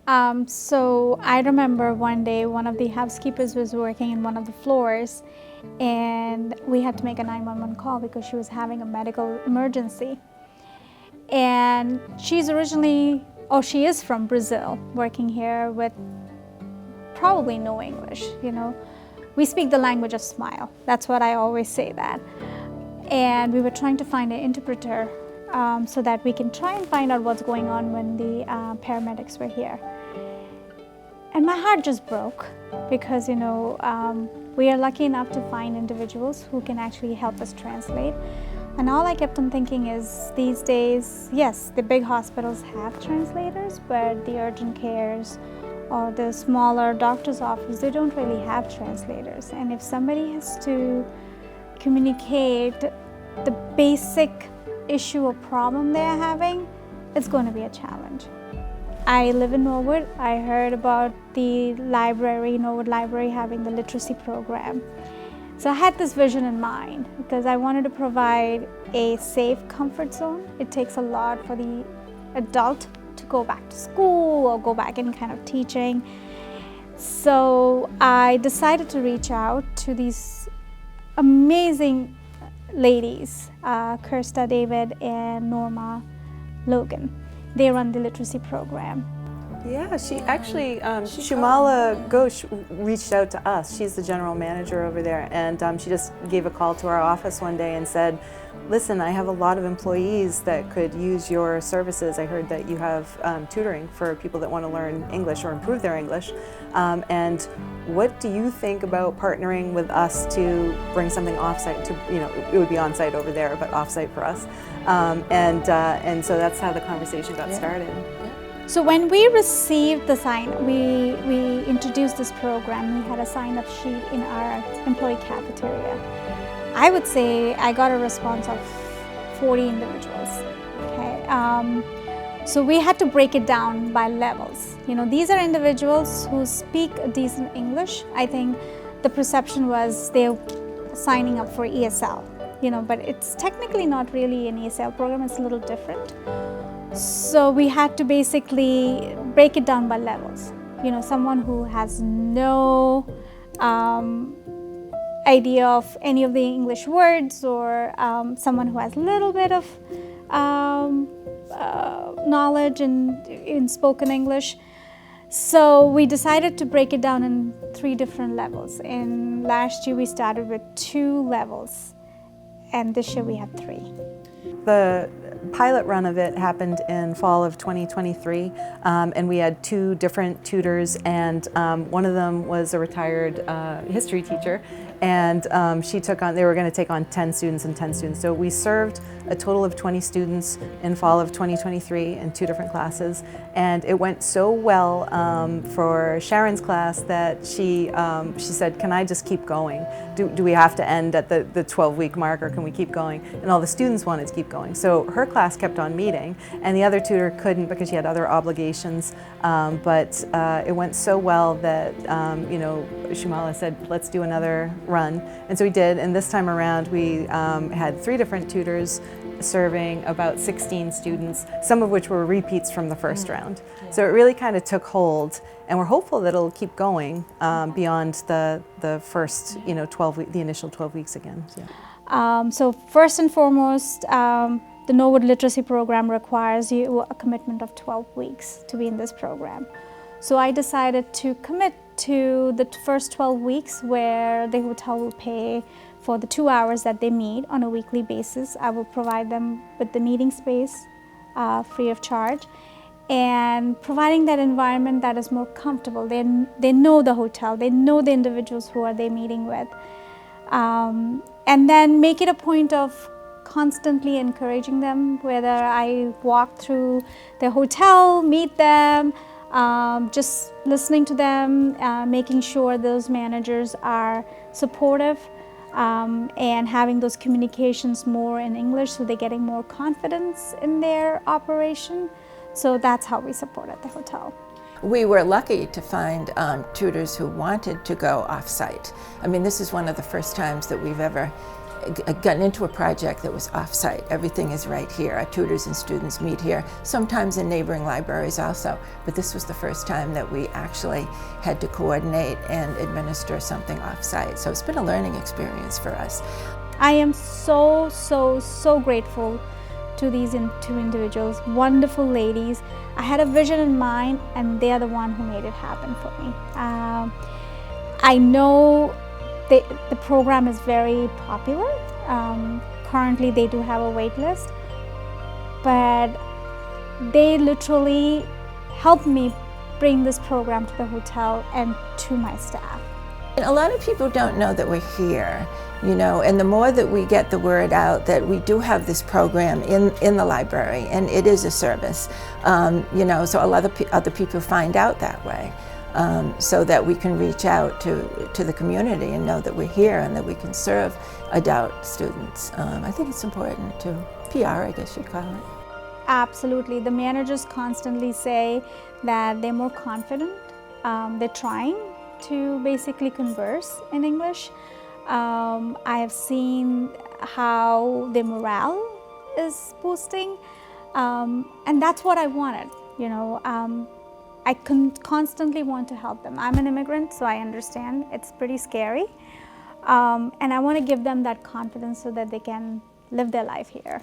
So I remember one day one of the housekeepers was working in one of the floors, and we had to make a 911 call because she was having a medical emergency. And she's originally, oh, she is from Brazil, working here with probably no English, you know. We speak the language of smile. That's what I always say that. And we were trying to find an interpreter so that we can try and find out what's going on when the paramedics were here. And my heart just broke because, you know, we are lucky enough to find individuals who can actually help us translate. And all I kept on thinking is these days, yes, the big hospitals have translators, but the urgent cares or the smaller doctor's office, they don't really have translators. And if somebody has to communicate the basic issue or problem they're having, it's going to be a challenge. I live in Norwood. I heard about the library, Norwood Library, having the literacy program. So I had this vision in mind because I wanted to provide a safe comfort zone. It takes a lot for the adult to go back to school or go back in kind of teaching. So I decided to reach out to these amazing ladies, Kirsta David and Norma Logan. They run the literacy program. Yeah, she actually, Shumala Ghosh reached out to us. She's the general manager over there, and she just gave a call to our office one day and said, listen, I have a lot of employees that could use your services. I heard that you have tutoring for people that want to learn English or improve their English. And what do you think about partnering with us to bring something offsite to, you know, it would be on site over there, but offsite for us. And so that's how the conversation got started. So when we received the we introduced this program, we had a sign-up sheet in our employee cafeteria. I would say I got a response of 40 individuals. Okay, so we had to break it down by levels. You know, these are individuals who speak decent English. I think the perception was they're signing up for ESL. You know, but it's technically not really an ESL program. It's a little different. So we had to basically break it down by levels. You know, someone who has no idea of any of the English words, or someone who has a little bit of knowledge in spoken English. So we decided to break it down in 3 different levels. And last year we started with 2 levels, and this year we have 3. The pilot run of it happened in fall of 2023, and we had 2 different tutors, and one of them was a retired history teacher, and they were going to take on 10 students and 10 students. So we served a total of 20 students in fall of 2023 in 2 different classes, and it went so well for Sharon's class that she said, can I just keep going? Do we have to end at the 12-week mark, or can we keep going? And all the students wanted to keep going. So her class kept on meeting, and the other tutor couldn't because she had other obligations, but it went so well that you know, Shumala said, let's do another run. And so we did, and this time around we had 3 different tutors serving about 16 students, some of which were repeats from the first round. So it really kind of took hold, and we're hopeful that it'll keep going beyond the first, you know, 12 weeks, the initial 12 weeks again. Yeah. So first and foremost, the Norwood Literacy Program requires you a commitment of 12 weeks to be in this program. So I decided to commit to the first 12 weeks where the hotel will pay for the 2 hours that they meet on a weekly basis. I will provide them with the meeting space free of charge, and providing that environment that is more comfortable. They know the hotel, they know the individuals who are they meeting with. And then make it a point of constantly encouraging them, whether I walk through their hotel, meet them, just listening to them, making sure those managers are supportive, and having those communications more in English so they're getting more confidence in their operation. So that's how we support at the hotel. We were lucky to find tutors who wanted to go off-site. I mean, this is one of the first times that we've ever gotten into a project that was off-site. Everything is right here. Our tutors and students meet here, sometimes in neighboring libraries also. But this was the first time that we actually had to coordinate and administer something off-site. So it's been a learning experience for us. I am so, so, so grateful to these two individuals, wonderful ladies. I had a vision in mind, and they are the one who made it happen for me. I know the program is very popular. Currently, they do have a wait list, but they literally helped me bring this program to the hotel and to my staff. And a lot of people don't know that we're here, you know, and the more that we get the word out that we do have this program in the library, and it is a service, you know, so a lot of other people find out that way, so that we can reach out to the community and know that we're here and that we can serve adult students. I think it's important to PR, I guess you'd call it. Absolutely. The managers constantly say that they're more confident. They're trying to basically converse in English. I have seen how their morale is boosting, and that's what I wanted. You know, I constantly want to help them. I'm an immigrant, so I understand it's pretty scary, and I want to give them that confidence so that they can live their life here.